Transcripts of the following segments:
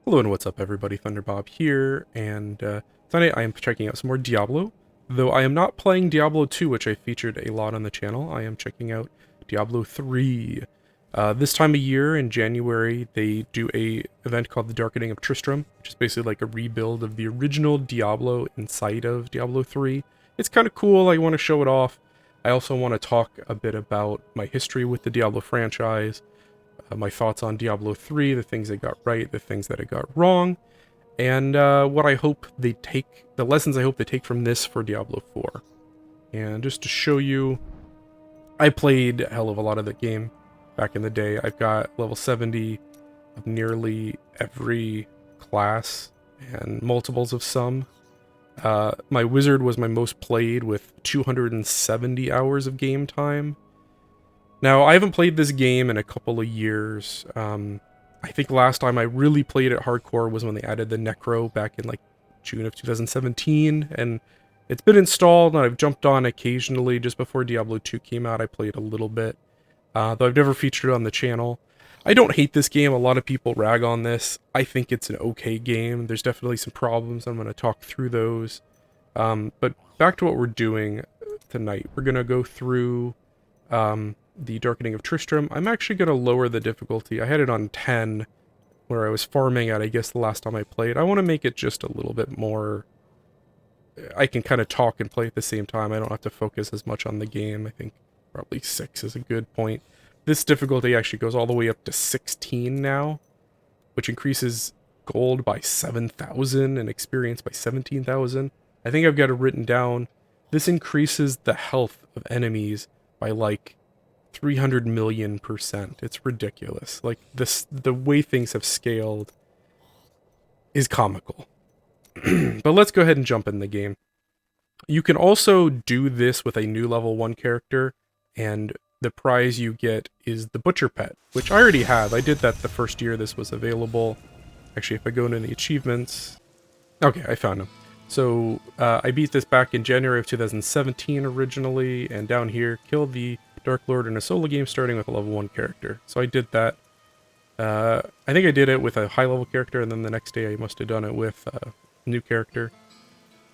Hello and what's up everybody, Thunderbob here, and tonight I am checking out some more Diablo. Though I am not playing Diablo 2, which I featured a lot on the channel, I am checking out Diablo 3. This time of year, in January, they do a event called the Darkening of Tristram, which is basically like a rebuild of the original Diablo inside of Diablo 3. It's kind of cool, I want to show it off. I also want to talk a bit about my history with the Diablo franchise, my thoughts on Diablo 3, the things I got right, the things that I got wrong, and what I hope they take, the lessons I hope they take from this for Diablo 4. And just to show you, I played a hell of a lot of the game back in the day. I've got level 70 of nearly every class and multiples of some. My wizard was my most played with 270 hours of game time. Now, I haven't played this game in a couple of years. I think last time I really played it hardcore was when they added the Necro back in like June of 2017, and it's been installed and I've jumped on occasionally. Just before Diablo 2 came out, I played a little bit, though I've never featured it on the channel. I don't hate this game. A lot of people rag on this. I think it's an okay game. There's definitely some problems. I'm going to talk through those. But back to what we're doing tonight. We're going to go through the Darkening of Tristram. I'm actually going to lower the difficulty. I had it on 10, where I was farming at, I guess, the last time I played. I want to make it just a little bit more... I can kind of talk and play at the same time. I don't have to focus as much on the game. I think probably 6 is a good point. This difficulty actually goes all the way up to 16 now, which increases gold by 7,000 and experience by 17,000. I think I've got it written down. This increases the health of enemies by like 300 million%. It's ridiculous. Like this, the way things have scaled is comical. But let's go ahead and jump in the game. You can also do this with a new level 1 character, and the prize you get is the Butcher Pet, which I already have. I did that the first year this was available. Actually, if I go into the achievements... Okay, I found him. So, I beat this back in January of 2017 originally, and down here, killed the Dark Lord in a solo game starting with a level 1 character. So I did that. I think I did it with a high level character, and then the next day I must have done it with a new character.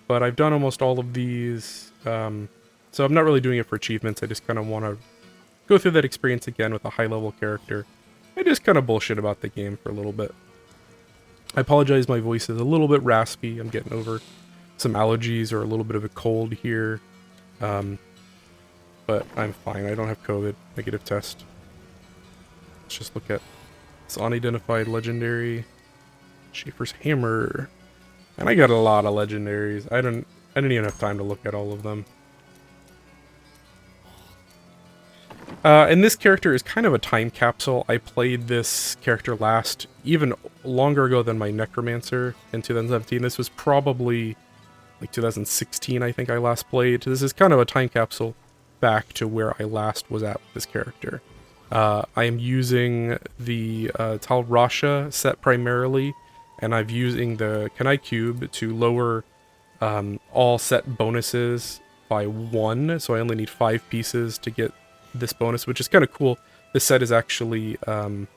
But I've done almost all of these, so I'm not really doing it for achievements. I just kind of want to go through that experience again with a high level character. I just kind of bullshit about the game for a little bit. I apologize, my voice is a little bit raspy. I'm getting over some allergies or a little bit of a cold here. But I'm fine. I don't have COVID. Negative test. Let's just look at this unidentified legendary. Schaefer's Hammer. And I got a lot of legendaries. I didn't even have time to look at all of them. And this character is kind of a time capsule. I played this character last, even longer ago than my Necromancer in 2017. This was probably like 2016, I think I last played. This is kind of a time capsule back to where I last was at with this character. I am using the Tal Rasha set primarily, and I'm using the Kanai Cube to lower all set bonuses by 1, so I only need 5 pieces to get this bonus, which is kind of cool. This set is actually, what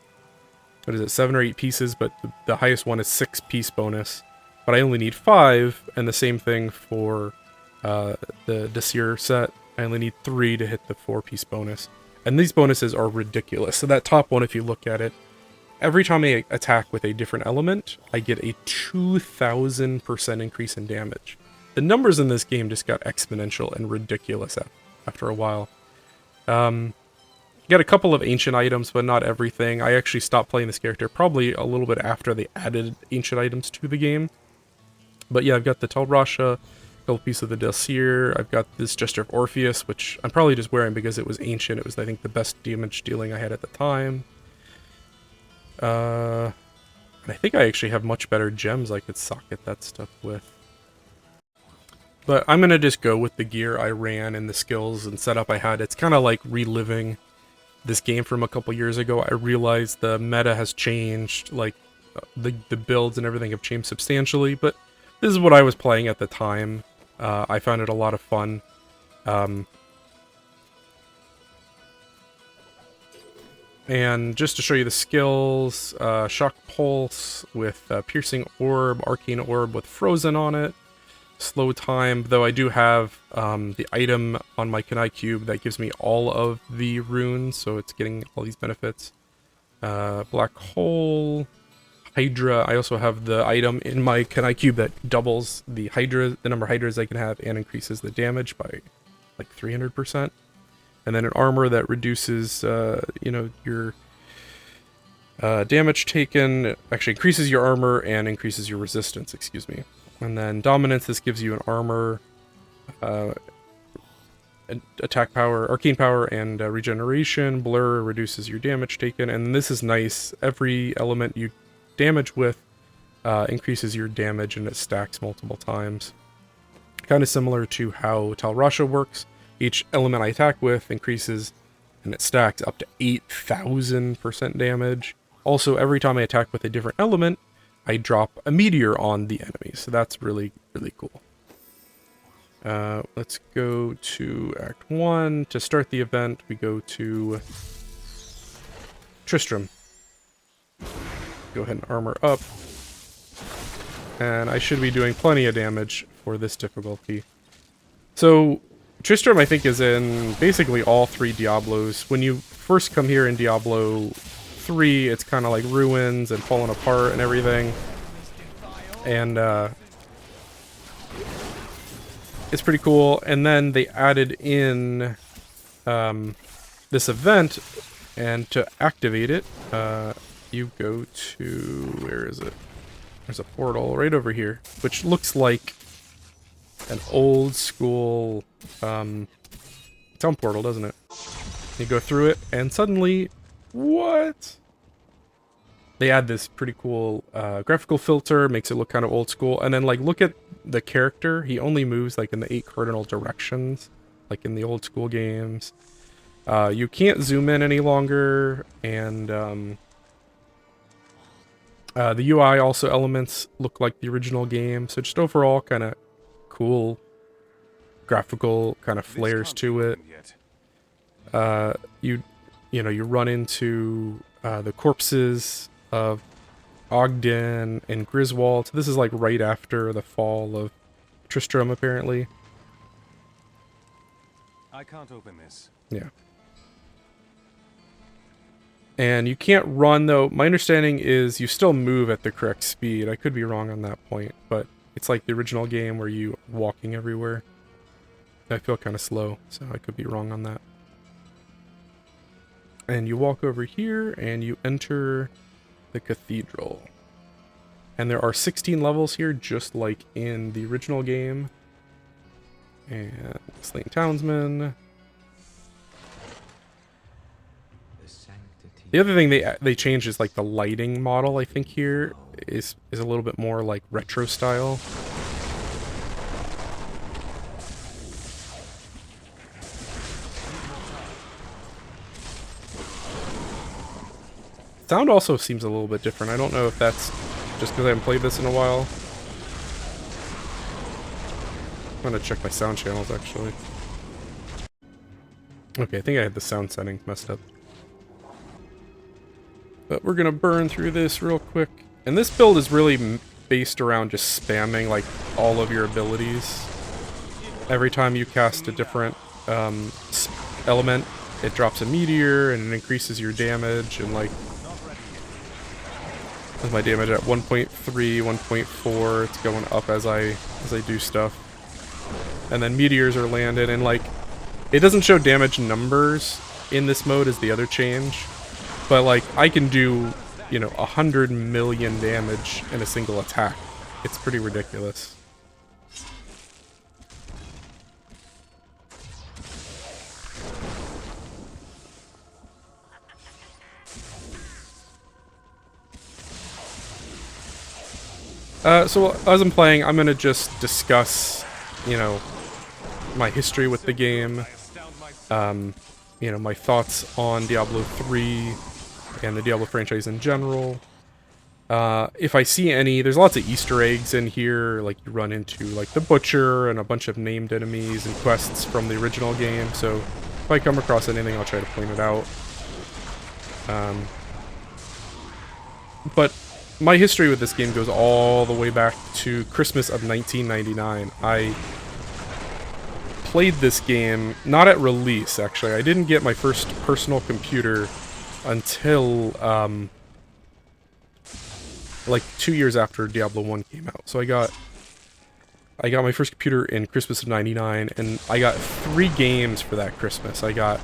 is it, 7 or 8 pieces, but the highest one is 6-piece bonus, but I only need 5, and the same thing for the Desir set. I only need 3 to hit the 4-piece bonus. And these bonuses are ridiculous. So that top one, if you look at it, every time I attack with a different element, I get a 2,000% increase in damage. The numbers in this game just got exponential and ridiculous after a while. Got a couple of ancient items, but not everything. I actually stopped playing this character probably a little bit after they added ancient items to the game. But yeah, I've got the Tal Rasha, a couple pieces of the Desir. I've got this Gesture of Orpheus, which I'm probably just wearing because it was ancient. It was, I think, the best damage dealing I had at the time. And I think I actually have much better gems I could socket that stuff with. But I'm gonna just go with the gear I ran and the skills and setup I had. It's kind of like reliving this game from a couple years ago. I realized the meta has changed, like the builds and everything have changed substantially, but this is what I was playing at the time. I found it a lot of fun. And just to show you the skills, Shock Pulse with Piercing Orb, Arcane Orb with Frozen on it, Slow Time, though I do have the item on my Kunai Cube that gives me all of the runes, so it's getting all these benefits. Black Hole, Hydra, I also have the item in my Kunai Cube that doubles the number of Hydras I can have and increases the damage by like 300%. And then an armor that reduces, your damage taken, actually increases your armor and increases your resistance, excuse me. And then Dominance, this gives you an armor, attack power, arcane power, and regeneration. Blur reduces your damage taken. And this is nice, every element you damage with increases your damage and it stacks multiple times. Kind of similar to how Tal Rasha works. Each element I attack with increases and it stacks up to 8,000% damage. Also, every time I attack with a different element, I drop a meteor on the enemy. So that's really, really cool. Let's go to Act 1. To start the event, we go to Tristram. Go ahead and armor up. And I should be doing plenty of damage for this difficulty. So Tristram, I think, is in basically all 3 Diablos. When you first come here in Diablo 3, it's kind of like ruins and falling apart and everything. And it's pretty cool. And then they added in this event, and to activate it, you go to, where is it? There's a portal right over here, which looks like an old school town portal, doesn't it? You go through it, and suddenly, what? They add this pretty cool graphical filter, makes it look kind of old school, and then like look at the character. He only moves like in the 8 cardinal directions, like in the old school games. You can't zoom in any longer, and the UI also elements look like the original game, so just overall kind of cool graphical kind of flares to it. You run into the corpses of Ogden and Griswold. This is like right after the fall of Tristram, apparently. I can't open this. Yeah. And you can't run, though. My understanding is you still move at the correct speed. I could be wrong on that point, but it's like the original game where you are walking everywhere. I feel kind of slow, so I could be wrong on that. And you walk over here, and you enter the cathedral. And there are 16 levels here, just like in the original game. And Slain Townsman. The other thing they changed is like the lighting model, I think here is a little bit more like retro style. Sound also seems a little bit different. I don't know if that's just because I haven't played this in a while. I'm gonna check my sound channels actually. Okay, I think I had the sound settings messed up. But we're gonna burn through this real quick. And this build is really based around just spamming like all of your abilities. Every time you cast a different element, it drops a meteor and it increases your damage, and like with my damage at 1.3, 1.4, it's going up as I do stuff. And then meteors are landed, and like it doesn't show damage numbers in this mode as the other change. But like I can do, 100 million damage in a single attack. It's pretty ridiculous. So as I'm playing, I'm gonna just discuss, my history with the game, my thoughts on Diablo 3 and the Diablo franchise in general. If I see any, there's lots of Easter eggs in here, like you run into like the Butcher and a bunch of named enemies and quests from the original game, so if I come across anything, I'll try to point it out. But my history with this game goes all the way back to Christmas of 1999. I played this game, not at release, actually. I didn't get my first personal computer until, like 2 years after Diablo 1 came out. So I got my first computer in Christmas of 99, and I got 3 games for that Christmas. I got,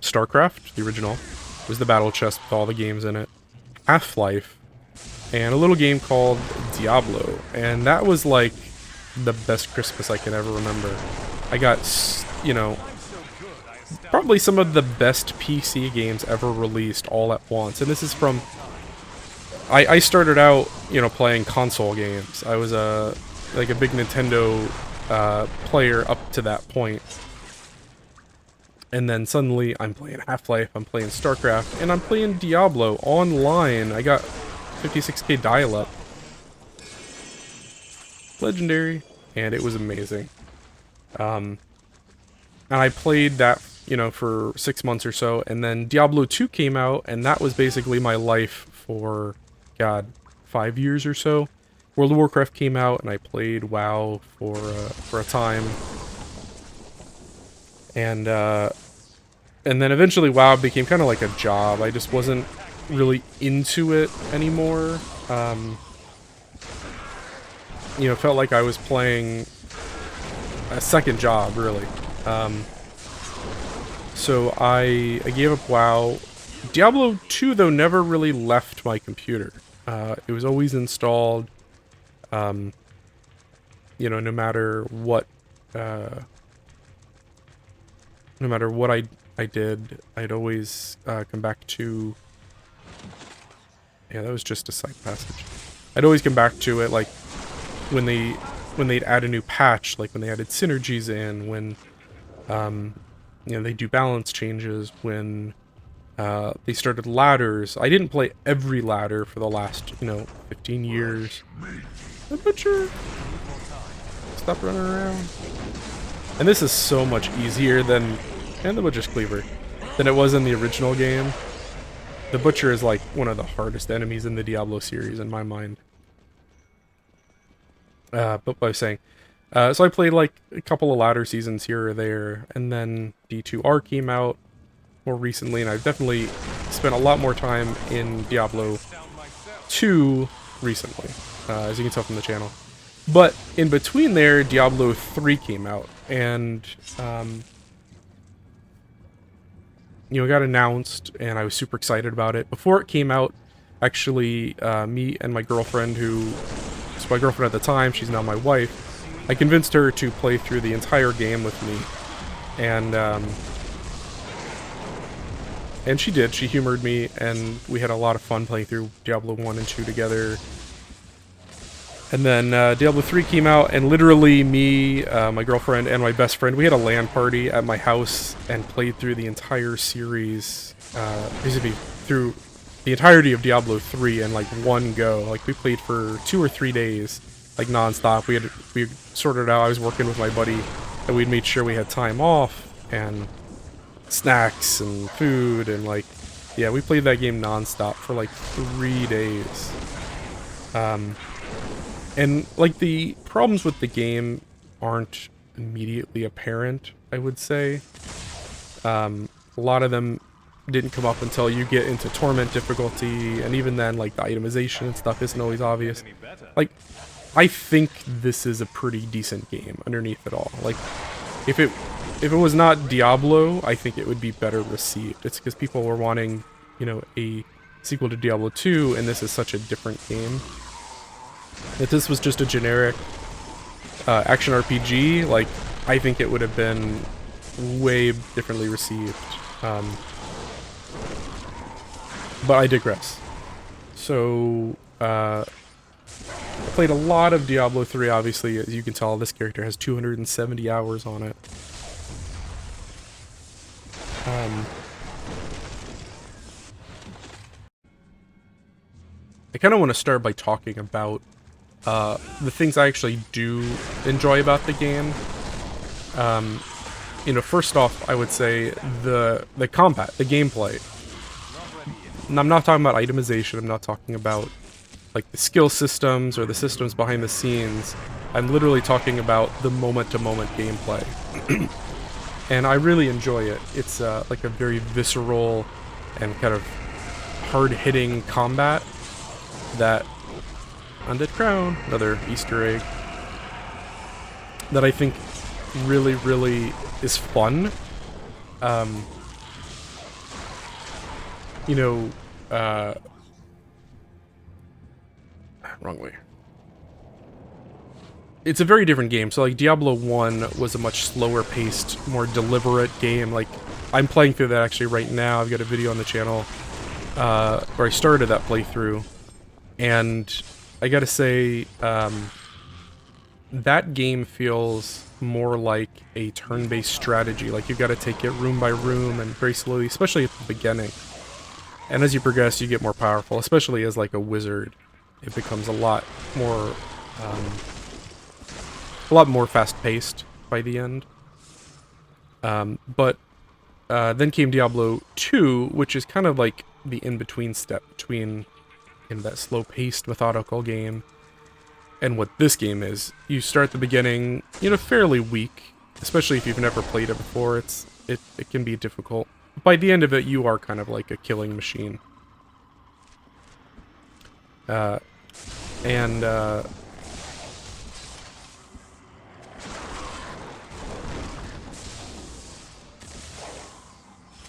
StarCraft, the original. It was the battle chest with all the games in it. Half-Life, and a little game called Diablo. And that was, like, the best Christmas I can ever remember. I got, you know, probably some of the best PC games ever released all at once. And this is from... I started out, you know, playing console games. I was like a big Nintendo player up to that point. And then suddenly I'm playing Half-Life, I'm playing StarCraft, and I'm playing Diablo online. I got 56k dial-up. Legendary. And it was amazing. And I played that, you know, for 6 months or so, and then Diablo 2 came out, and that was basically my life for, God, 5 years or so. World of Warcraft came out, and I played WoW for a time. And then eventually WoW became kind of like a job. I just wasn't really into it anymore. You know, felt like I was playing a second job, really. So I gave up WoW. Diablo 2, though, never really left my computer. It was always installed. You know, no matter what I did, I'd always come back to... Yeah, that was just a side passage. I'd always come back to it, like, when they'd add a new patch, like when they added synergies in, when, you know, they do balance changes, when they started ladders. I didn't play every ladder for the last, you know, 15 years. The Butcher! Stop running around. And this is so much easier than... And the Butcher's Cleaver. Than it was in the original game. The Butcher is like one of the hardest enemies in the Diablo series in my mind. But what I was saying. So I played like a couple of ladder seasons here or there. And then D2R came out more recently. And I've definitely spent a lot more time in Diablo 2 recently. As you can tell from the channel. But in between there, Diablo 3 came out. And... you know, it got announced, and I was super excited about it. Before it came out, actually, me and my girlfriend, who was my girlfriend at the time, she's now my wife, I convinced her to play through the entire game with me. And she did. She humored me, and we had a lot of fun playing through Diablo 1 and 2 together. And then Diablo 3 came out, and literally me, my girlfriend, and my best friend, we had a LAN party at my house and played through the entire series, through the entirety of Diablo 3 in like one go. Like we played for 2 or 3 days, like non-stop. We sorted out, I was working with my buddy, and we'd made sure we had time off, and snacks, and food, and like, yeah, we played that game non-stop for like 3 days. And, like, the problems with the game aren't immediately apparent, I would say. A lot of them didn't come up until you get into Torment difficulty, and even then, like, the itemization and stuff isn't always obvious. Like, I think this is a pretty decent game underneath it all. Like, if it was not Diablo, I think it would be better received. It's because people were wanting, you know, a sequel to Diablo 2, and this is such a different game. If this was just a generic action RPG, like, I think it would have been way differently received. But I digress. So, I played a lot of Diablo 3, obviously. As you can tell, this character has 270 hours on it. I kind of want to start by talking about the things I actually do enjoy about the game. You know, first off, I would say the combat, the gameplay. And I'm not talking about itemization, I'm not talking about like the skill systems or the systems behind the scenes. I'm literally talking about the moment-to-moment gameplay. And I really enjoy it. It's like a very visceral and kind of hard-hitting combat that... Undead Crown, another Easter egg, that I think really, really is fun. You know, wrong way. It's a very different game. So like Diablo 1 was a much slower paced, more deliberate game. Like I'm playing through that actually right now. I've got a video on the channel where I started that playthrough. And I gotta say, that game feels more like a turn-based strategy. Like you've got to take it room by room and very slowly, especially at the beginning. And as you progress, you get more powerful, especially as like a wizard. It becomes a lot more fast-paced by the end. But then came Diablo 2, which is kind of like the in-between step between that slow-paced, methodical game and what this game is. You start at the beginning, you know, fairly weak, especially if you've never played it before. It can be difficult. By the end of it, you are kind of like a killing machine. And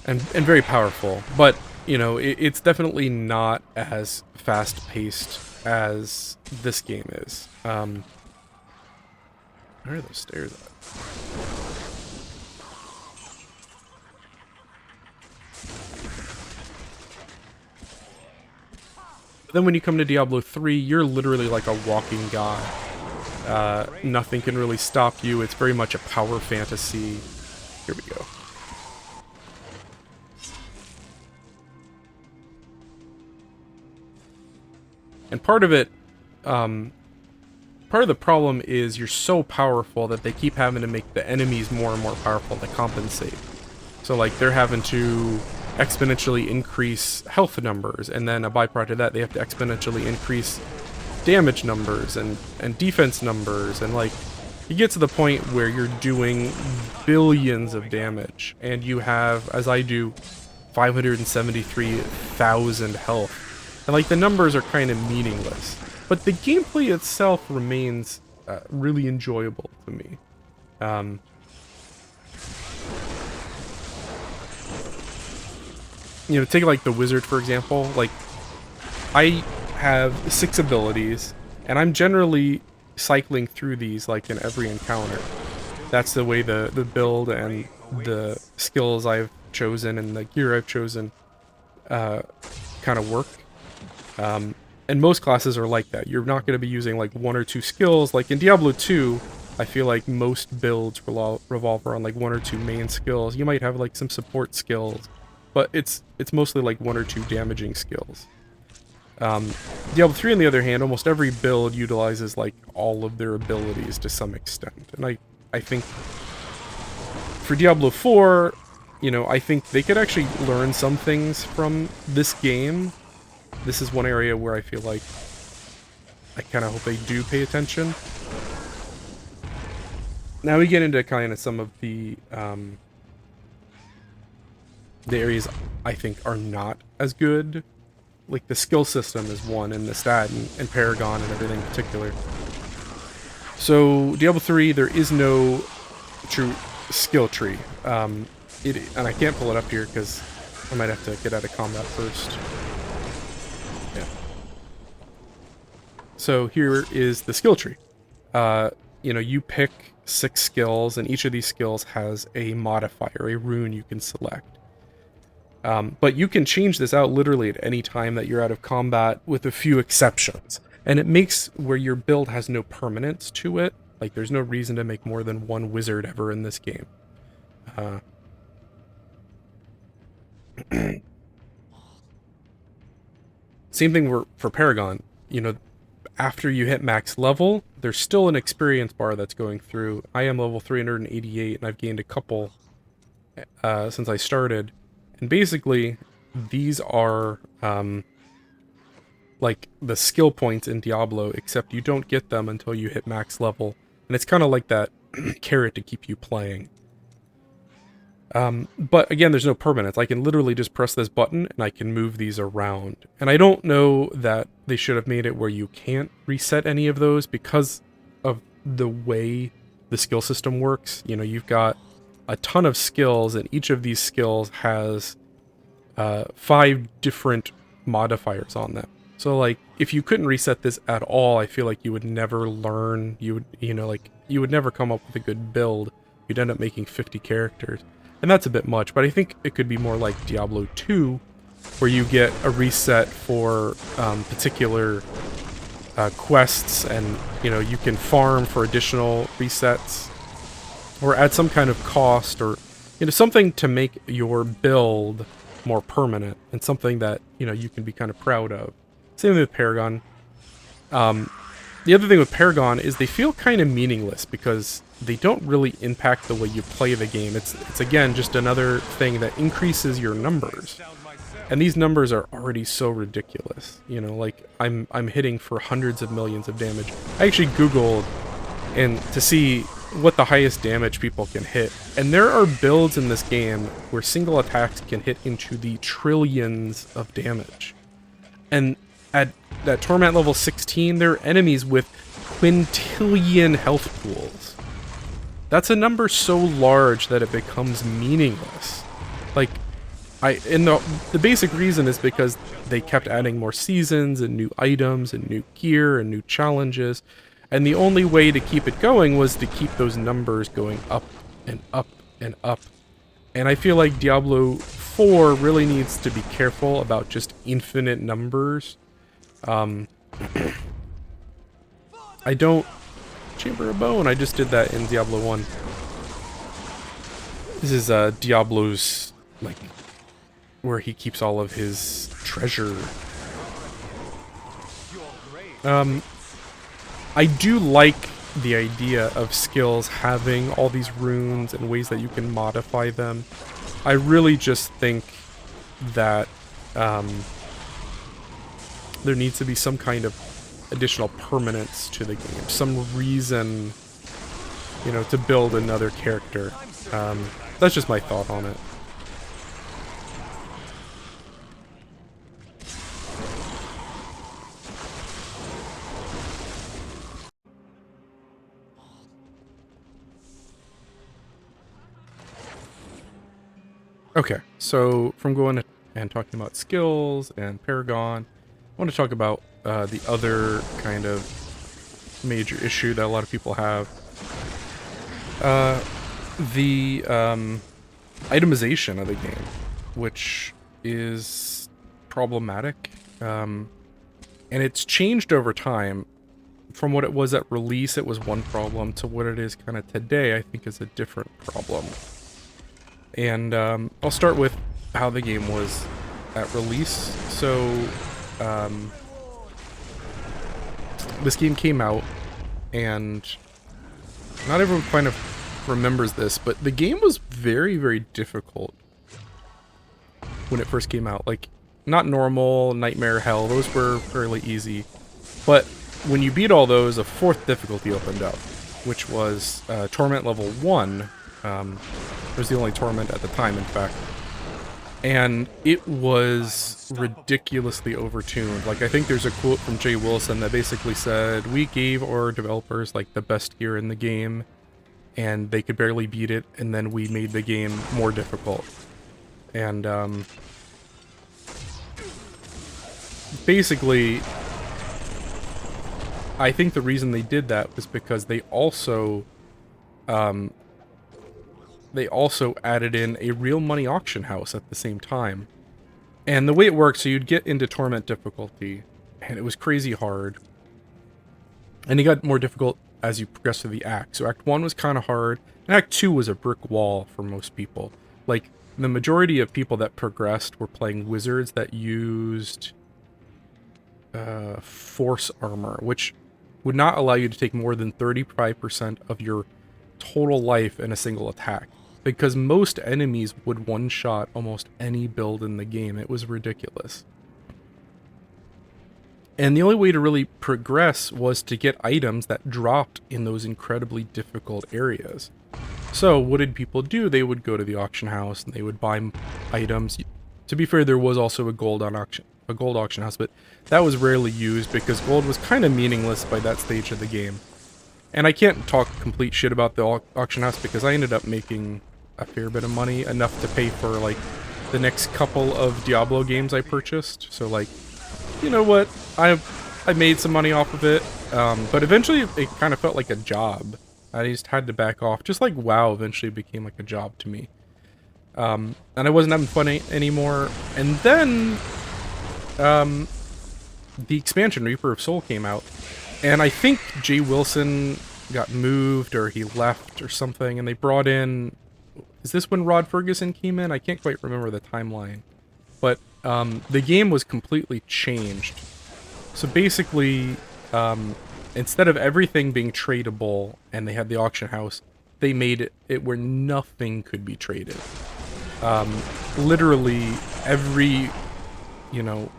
very powerful, but you know it's definitely not as fast-paced as this game is. Where are those stairs at? But then when you come to Diablo 3, you're literally like a walking god. Nothing can really stop you. It's very much a power fantasy. Here we go. And part of it, part of the problem is you're so powerful that they keep having to make the enemies more and more powerful to compensate. So like they're having to exponentially increase health numbers, and then a byproduct of that, they have to exponentially increase damage numbers and defense numbers, and like you get to the point where you're doing billions of damage, and you have, as I do, 573,000 health. And like the numbers are kind of meaningless, but the gameplay itself remains really enjoyable to me. You know, take like the wizard for example. Like I have 6 abilities, and I'm generally cycling through these like in every encounter. That's the way the build and the skills I've chosen and the gear I've chosen kind of work. And most classes are like that. You're not going to be using like 1 or 2 skills. Like in Diablo 2, I feel like most builds revolve around like 1 or 2 main skills. You might have like some support skills, but it's mostly like 1 or 2 damaging skills. Diablo 3, on the other hand, almost every build utilizes like all of their abilities to some extent. And I think for Diablo 4, you know, I think they could actually learn some things from this game. This is one area where I feel like I kind of hope they do pay attention. Now we get into kind of some of the areas I think are not as good. Like the skill system is one, and the stat and Paragon and everything in particular. So Diablo 3, there is no true skill tree. And I can't pull it up here because I might have to get out of combat first. Yeah. So here is the skill tree. You know, you pick 6 skills, and each of these skills has a modifier, a rune you can select. But you can change this out literally at any time that you're out of combat, with a few exceptions. And it makes where your build has no permanence to it. Like, there's no reason to make more than 1 wizard ever in this game. Same thing for Paragon. You know, after you hit max level, there's still an experience bar that's going through. I am level 388, and I've gained a couple since I started. And basically, these are like the skill points in Diablo, except you don't get them until you hit max level. And it's kind of like that carrot to keep you playing. But again, there's no permanence. I can literally just press this button and I can move these around. And I don't know that they should have made it where you can't reset any of those because of the way the skill system works. You know, you've got a ton of skills, and each of these skills has 5 different modifiers on them. So like, if you couldn't reset this at all, I feel like you would never learn. You would never come up with a good build. You'd end up making 50 characters. And that's a bit much, but I think it could be more like Diablo 2, where you get a reset for particular quests, and you can farm for additional resets, or add some kind of cost, or something to make your build more permanent, and something that you can be kind of proud of. Same thing with Paragon. The other thing with Paragon is they feel kind of meaningless because they don't really impact the way you play the game. It's again just another thing that increases your numbers. And these numbers are already so ridiculous. Like I'm hitting for hundreds of millions of damage. I actually Googled and to see what the highest damage people can hit. And there are builds in this game where single attacks can hit into the trillions of damage. And at that Torment level 16, there are enemies with quintillion health pools. That's a number so large that it becomes meaningless. Like, the basic reason is because they kept adding more seasons and new items and new gear and new challenges, and the only way to keep it going was to keep those numbers going up and up and up. And I feel like Diablo 4 really needs to be careful about just infinite numbers. I don't... Chamber of Bone, I just did that in Diablo 1. This is Diablo's, like, where he keeps all of his treasure. I do like the idea of skills having all these runes and ways that you can modify them. I really just think that there needs to be some kind of additional permanence to the game, some reason, to build another character. That's just my thought on it. Okay, so from going and talking about skills and Paragon, I want to talk about the other kind of major issue that a lot of people have. The itemization of the game, which is problematic. And it's changed over time. From what it was at release, it was one problem, to what it is kind of today, I think is a different problem. And I'll start with how the game was at release. So, this game came out, and not everyone kind of remembers this, but the game was very, very difficult when it first came out. Like, not normal, nightmare, hell, those were fairly easy. But when you beat all those, a 4th difficulty opened up, which was Torment level 1. It was the only Torment at the time, in fact. And it was ridiculously overtuned. Like, I think there's a quote from Jay Wilson that basically said, "We gave our developers, like, the best gear in the game, and they could barely beat it, and then we made the game more difficult." And, basically, I think the reason they did that was because they also added in a real money auction house at the same time. And the way it worked, so you'd get into Torment difficulty, and it was crazy hard. And it got more difficult as you progress through the act. So Act 1 was kind of hard, and Act 2 was a brick wall for most people. Like, the majority of people that progressed were playing wizards that used force armor, which would not allow you to take more than 35% of your total life in a single attack. because most enemies would one-shot almost any build in the game. It was ridiculous. And the only way to really progress was to get items that dropped in those incredibly difficult areas. So what did people do? They would go to the auction house and they would buy items. To be fair, there was also a gold auction house, but that was rarely used because gold was kind of meaningless by that stage of the game. And I can't talk complete shit about the auction house because I ended up making a fair bit of money, enough to pay for like the next couple of Diablo games I purchased. So like, you know what, I made some money off of it, but eventually it kind of felt like a job. I just had to back off, just like WoW eventually became like a job to me. And I wasn't having fun anymore. And then the expansion, Reaper of Soul, came out. And I think Jay Wilson got moved or he left or something, and they brought in... Is this when Rod Ferguson came in? I can't quite remember the timeline. But the game was completely changed. So basically, instead of everything being tradable and they had the auction house, they made it where nothing could be traded. Literally every, you know,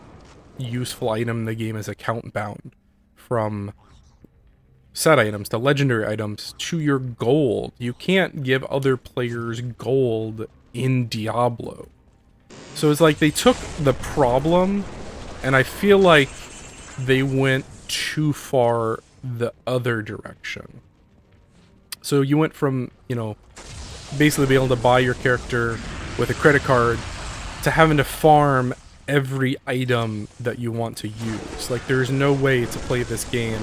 useful item in the game is account bound. From set items to legendary items to your gold. You can't give other players gold in Diablo. So it's like they took the problem, and I feel like they went too far the other direction. So you went from, you know, basically being able to buy your character with a credit card to having to farm every item that you want to use. Like, there's no way to play this game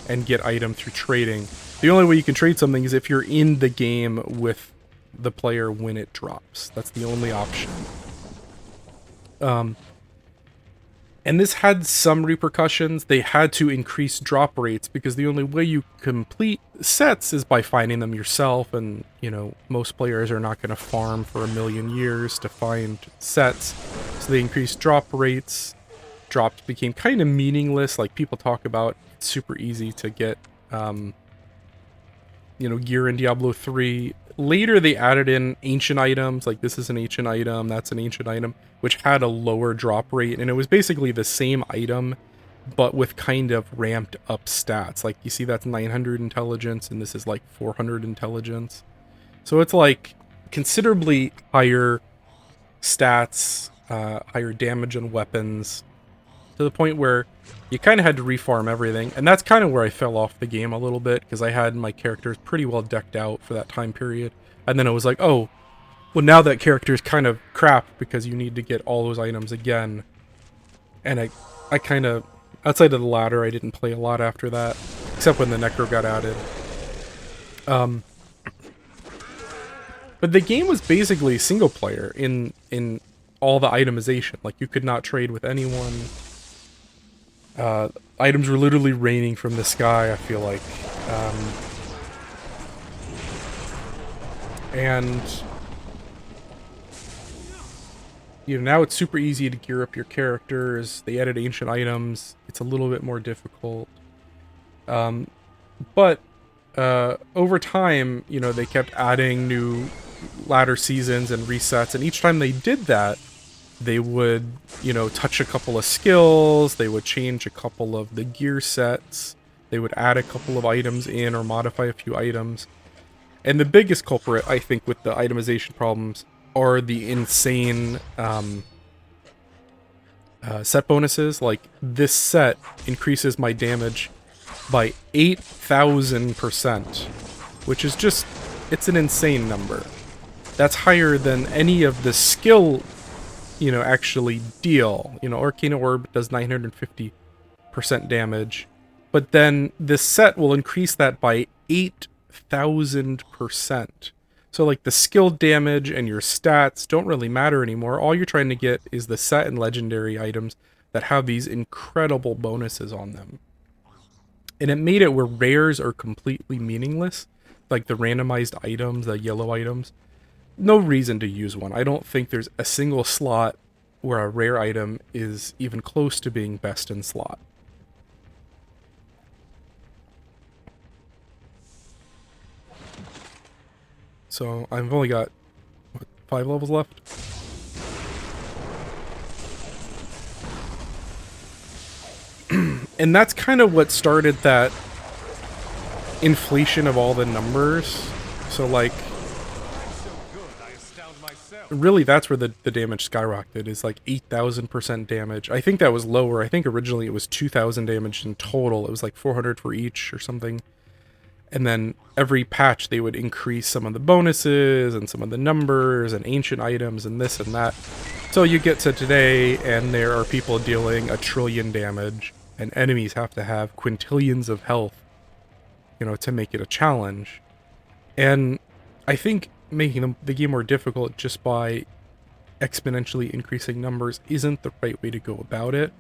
and get item through trading. The only way you can trade something is if you're in the game with the player when it drops. That's the only option. And this had some repercussions. They had to increase drop rates because the only way you complete sets is by finding them yourself, and, you know, most players are not going to farm for a million years to find sets. So they increased drop rates. Drops became kind of meaningless. Like, people talk about it's super easy to get, you know, gear in Diablo 3. Later, they added in ancient items, like this is an ancient item, that's an ancient item, which had a lower drop rate, and it was basically the same item, but with kind of ramped up stats. Like, you see that's 900 intelligence, and this is like 400 intelligence. So it's like considerably higher stats, higher damage on weapons, to the point where you kind of had to refarm everything. And that's kind of where I fell off the game a little bit, because I had my characters pretty well decked out for that time period. And then it was like, oh, well, now that character is kind of crap because you need to get all those items again. And I kind of, outside of the ladder, I didn't play a lot after that, except when the Necro got added. But the game was basically single player in all the itemization. Like, you could not trade with anyone. Items were literally raining from the sky, I feel like. And, you know, now it's super easy to gear up your characters. They added ancient items. It's a little bit more difficult. But over time, you know, they kept adding new ladder seasons and resets, and each time they did that, they would, you know, touch a couple of skills, they would change a couple of the gear sets, they would add a couple of items in or modify a few items. And the biggest culprit, I think, with the itemization problems are the insane set bonuses. Like, this set increases my damage by 8,000%, which is just, it's an insane number. That's higher than any of the skill, you know, actually deal. You know, Arcane Orb does 950% damage, but then this set will increase that by 8,000%. So, like, the skill damage and your stats don't really matter anymore. All you're trying to get is the set and legendary items that have these incredible bonuses on them. And it made it where rares are completely meaningless. Like the randomized items, the yellow items. No reason to use one. I don't think there's a single slot where a rare item is even close to being best in slot. So I've only got, what, 5 levels left? And that's kind of what started that inflation of all the numbers. So like, really that's where the damage skyrocketed, is like 8,000% damage. I think that was lower. I think originally it was 2,000 damage in total. It was like 400 for each or something. And then every patch they would increase some of the bonuses and some of the numbers and ancient items and this and that. So you get to today and there are people dealing 1 trillion damage, and enemies have to have quintillions of health, you know, to make it a challenge. And I think making the game more difficult just by exponentially increasing numbers isn't the right way to go about it.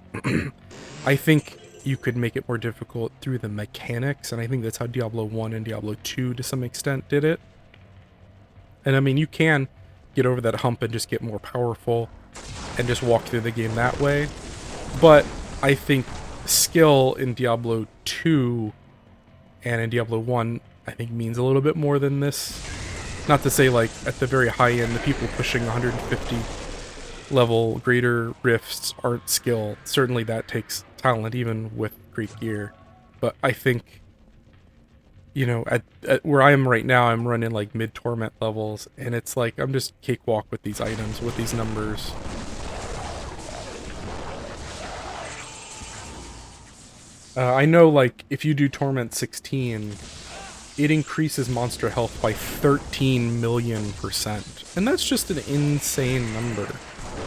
I think you could make it more difficult through the mechanics, and I think that's how Diablo 1 and Diablo 2 to some extent did it. And I mean, you can get over that hump and just get more powerful and just walk through the game that way. But I think skill in Diablo 2 and in Diablo 1, I think, means a little bit more than this. Not to say, like, at the very high end, the people pushing 150 level greater rifts aren't skill. Certainly that takes talent, even with great gear. But I think, you know, at where I am right now, I'm running like mid-torment levels, and it's like I'm just cakewalk with these items, with these numbers. I know, like, if you do Torment 16, it increases monster health by 13 million%. And that's just an insane number.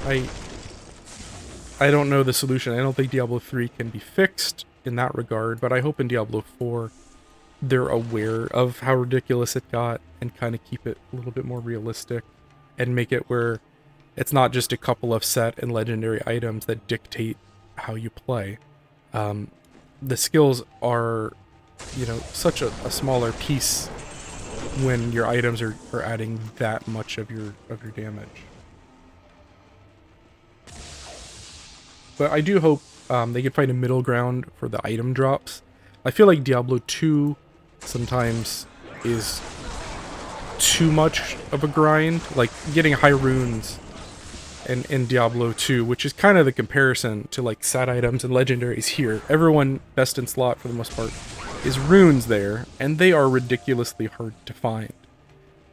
I don't know the solution. I don't think Diablo 3 can be fixed in that regard, but I hope in Diablo 4 they're aware of how ridiculous it got and kind of keep it a little bit more realistic and make it where it's not just a couple of set and legendary items that dictate how you play. The skills are, you know, such a smaller piece when your items are adding that much of your damage. But I do hope they could find a middle ground for the item drops. I feel like Diablo 2 sometimes is too much of a grind. Like, getting high runes in Diablo 2, which is kind of the comparison to like set items and legendaries here. Everyone best in slot for the most part is runes there, and they are ridiculously hard to find.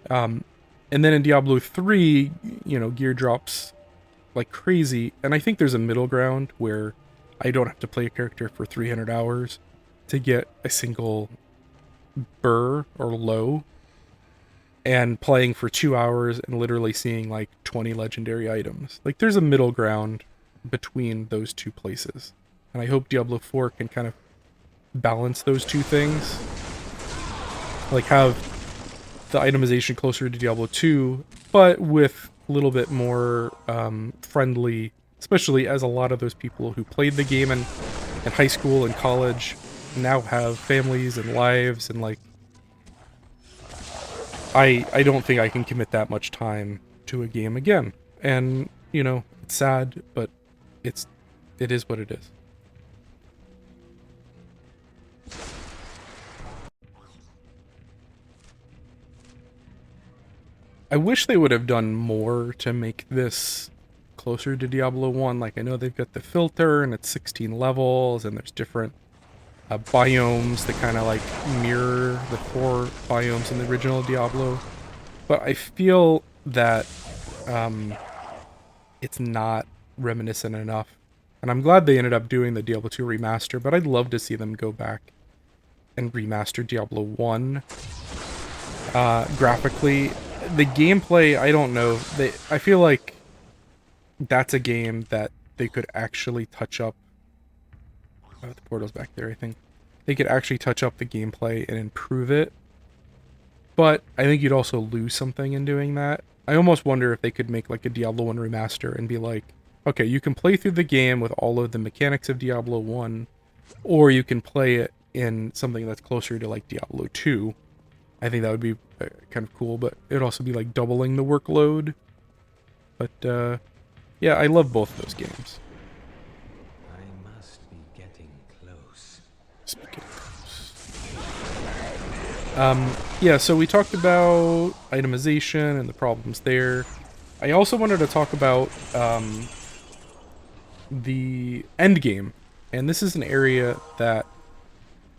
And then in Diablo 3, you know, gear drops like crazy, and I think there's a middle ground where I don't have to play a character for 300 hours to get a single burr or low, and playing for 2 hours and literally seeing like 20 legendary items. Like, there's a middle ground between those two places. And I hope Diablo 4 can kind of balance those two things. Like, have the itemization closer to Diablo 2, but with a little bit more friendly, especially as a lot of those people who played the game in high school and college now have families and lives, and like, I don't think I can commit that much time to a game again. And, you know, it's sad, but it is what it is. I wish they would have done more to make this closer to Diablo 1. Like, I know they've got the filter, and it's 16 levels, and there's different biomes that kind of like mirror the 4 biomes in the original Diablo. But I feel that it's not reminiscent enough. And I'm glad they ended up doing the Diablo 2 remaster, but I'd love to see them go back and remaster Diablo 1 graphically. The gameplay, I don't know. I feel like that's a game that they could actually touch up. Oh, the portal's back there, I think. They could actually touch up the gameplay and improve it. But I think you'd also lose something in doing that. I almost wonder if they could make like a Diablo 1 remaster and be like, okay, you can play through the game with all of the mechanics of Diablo 1, or you can play it in something that's closer to like Diablo 2. I think that would be kind of cool, but it would also be like doubling the workload. But yeah, I love both of those games. I must be getting close. Yeah, so we talked about itemization and the problems there. I also wanted to talk about the endgame, and this is an area that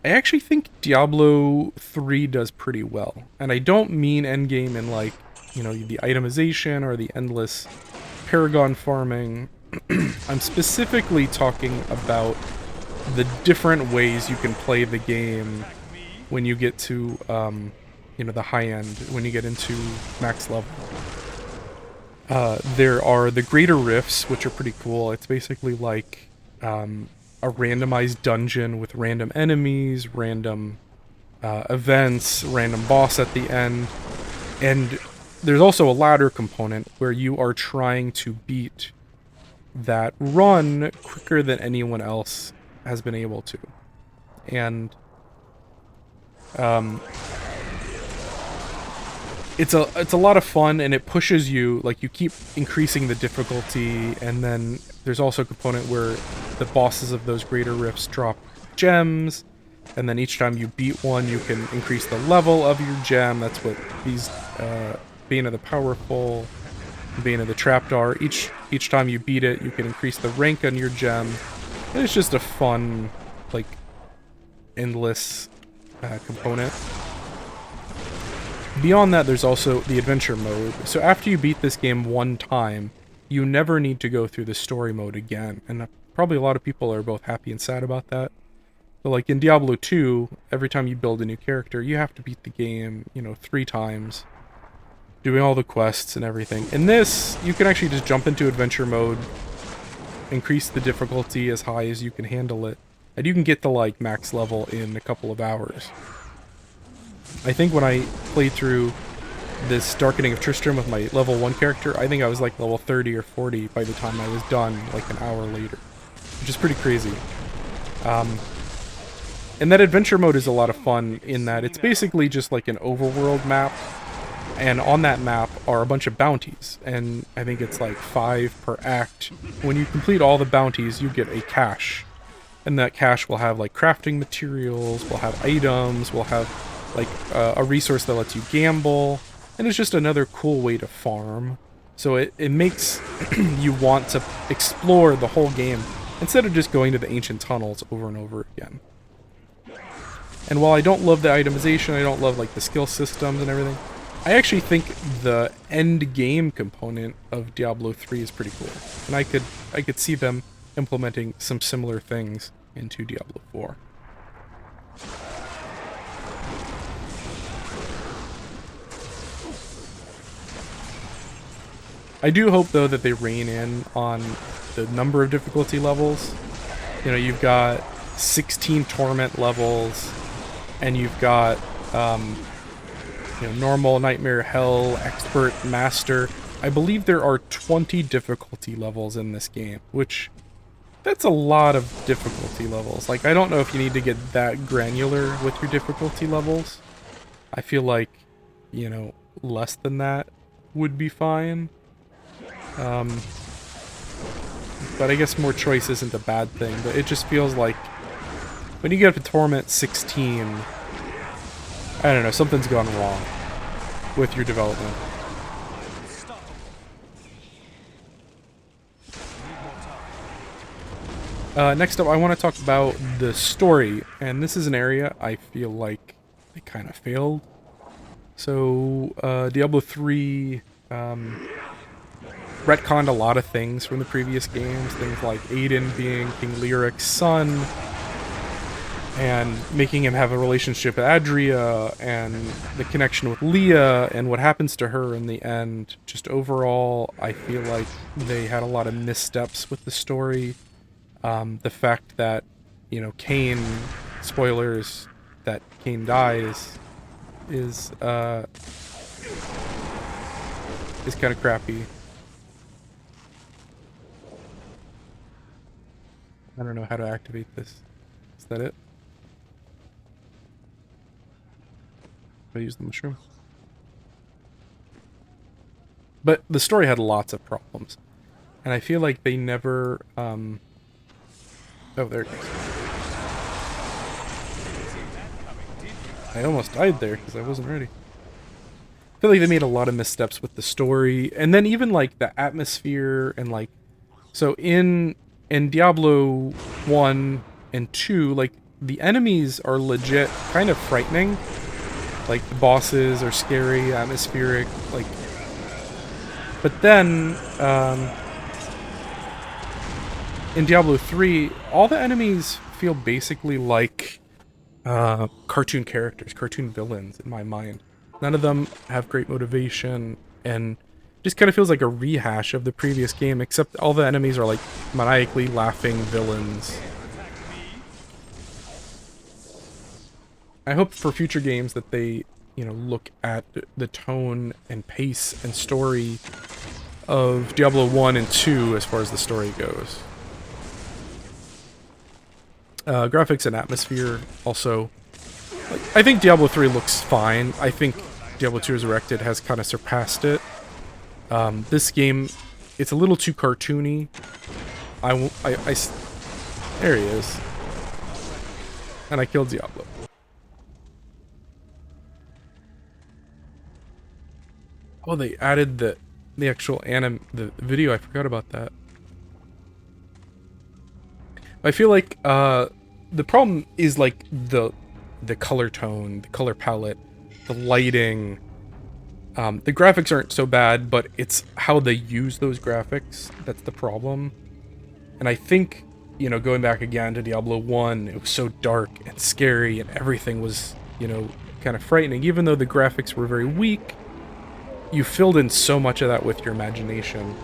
I actually think Diablo 3 does pretty well. And I don't mean endgame in like, you know, the itemization or the endless paragon farming. I'm specifically talking about the different ways you can play the game when you get to, you know, the high end, when you get into max level. There are the greater rifts, which are pretty cool. It's basically like a randomized dungeon with random enemies, random events, random boss at the end, and there's also a ladder component where you are trying to beat that run quicker than anyone else has been able to. And it's a lot of fun, and it pushes you, like, you keep increasing the difficulty, and then there's also a component where the bosses of those greater rifts drop gems, and then each time you beat one you can increase the level of your gem. That's what these Bane of the Powerful, Bane of the Trapped are. Each time you beat it you can increase the rank on your gem, and it's just a fun, like, endless component. Beyond that, there's also the adventure mode. So after you beat this game one time, you never need to go through the story mode again. And probably a lot of people are both happy and sad about that. But like in Diablo 2, every time you build a new character, you have to beat the game, you know, 3 times, doing all the quests and everything. In this, you can actually just jump into adventure mode, increase the difficulty as high as you can handle it, and you can get to like max level in a couple of hours. I think when I played through this Darkening of Tristram with my level 1 character, I think I was like level 30 or 40 by the time I was done, like an hour later. Which is pretty crazy. And that adventure mode is a lot of fun in that it's basically just like an overworld map, and on that map are a bunch of bounties, and I think it's like 5 per act. When you complete all the bounties, you get a cache. And that cache will have like crafting materials, will have items, will have like a resource that lets you gamble, and it's just another cool way to farm. So it makes you want to explore the whole game instead of just going to the ancient tunnels over and over again. And while I don't love the itemization, I don't love like the skill systems and everything, I actually think the end game component of Diablo 3 is pretty cool. And I could see them implementing some similar things into Diablo 4. I do hope, though, that they rein in on the number of difficulty levels. You know, you've got 16 torment levels, and you've got, you know, normal, nightmare, hell, expert, master. I believe there are 20 difficulty levels in this game, which, that's a lot of difficulty levels. Like, I don't know if you need to get that granular with your difficulty levels. I feel like, you know, less than that would be fine. But I guess more choice isn't a bad thing, but it just feels like when you get up to Torment 16, I don't know, something's gone wrong with your development. Next up, I want to talk about the story, and this is an area I feel like they kind of failed. So, Diablo 3, retconned a lot of things from the previous games, things like Aiden being King Lyric's son, and making him have a relationship with Adria, and the connection with Leah, and what happens to her in the end. Just overall, I feel like they had a lot of missteps with the story. The fact that, you know, Cain, spoilers, that Cain dies, is kind of crappy. I don't know how to activate this. Is that it? I use the mushroom. But the story had lots of problems, and I feel like they never, oh, there it goes. I almost died there because I wasn't ready. I feel like they made a lot of missteps with the story, and then even like the atmosphere and like so in Diablo 1 and 2, like the enemies are legit kind of frightening. Like the bosses are scary, atmospheric, like but then in Diablo 3, all the enemies feel basically like cartoon characters, cartoon villains in my mind. None of them have great motivation, and just kind of feels like a rehash of the previous game, except all the enemies are like maniacally laughing villains. I hope for future games that they, look at the tone and pace and story of Diablo 1 and 2 as far as the story goes. Graphics and atmosphere also. Like, I think Diablo 3 looks fine. I think Diablo 2 Resurrected has kind of surpassed it. This game, it's a little too cartoony. There he is. And I killed Diablo. Oh, they added the actual the video. I forgot about that. I feel like the problem is like the color tone, the color palette, the lighting. The graphics aren't so bad, but it's how they use those graphics that's the problem. And I think, going back again to Diablo 1, it was so dark and scary and everything was, kind of frightening. Even though the graphics were very weak, you filled in so much of that with your imagination.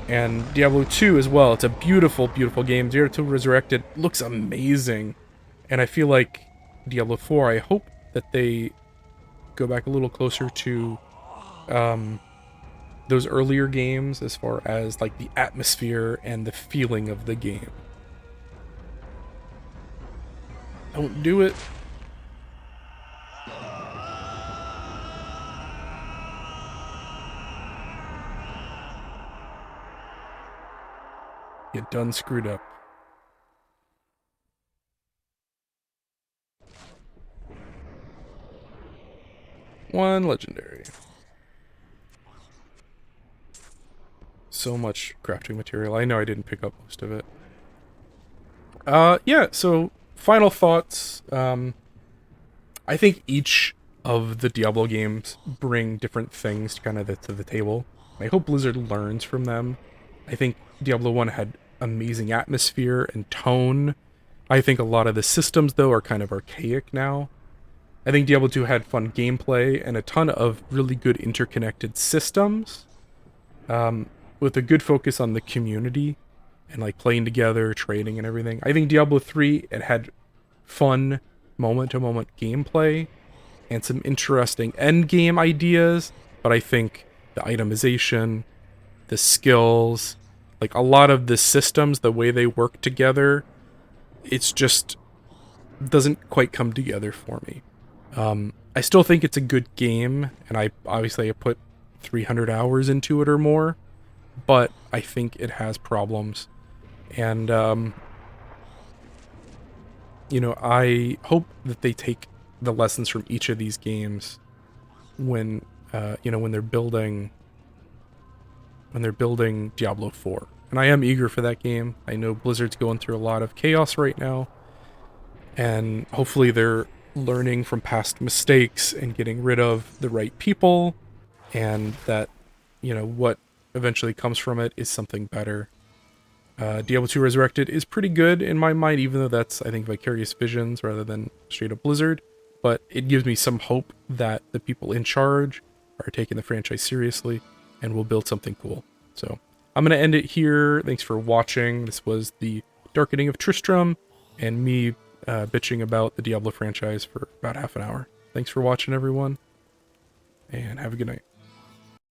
And Diablo 2 as well, it's a beautiful, beautiful game. Diablo 2 Resurrected looks amazing. And I feel like Diablo 4, I hope that they go back a little closer to those earlier games as far as like the atmosphere and the feeling of the game. Don't do it. You done screwed up. One legendary. So much crafting material. I know I didn't pick up most of it. Yeah, so final thoughts. I think each of the Diablo games bring different things to kind of to the table. I hope Blizzard learns from them. I think Diablo 1 had amazing atmosphere and tone. I think a lot of the systems, though, are kind of archaic now. I think Diablo 2 had fun gameplay and a ton of really good interconnected systems, with a good focus on the community and like playing together, trading and everything. I think Diablo 3, it had fun moment-to-moment gameplay and some interesting endgame ideas, but I think the itemization, the skills, like a lot of the systems, the way they work together, it's just doesn't quite come together for me. I still think it's a good game, and I put 300 hours into it or more, but I think it has problems. And, I hope that they take the lessons from each of these games when, when they're building Diablo 4. And I am eager for that game. I know Blizzard's going through a lot of chaos right now, and hopefully they're learning from past mistakes and getting rid of the right people, and that, what eventually comes from it is something better. Diablo 2 Resurrected is pretty good in my mind, even though that's, I think, Vicarious Visions rather than straight up Blizzard. But it gives me some hope that the people in charge are taking the franchise seriously and will build something cool. So I'm going to end it here. Thanks for watching. This was the Darkening of Tristram and me bitching about the Diablo franchise for about half an hour. Thanks for watching, everyone, and have a good night.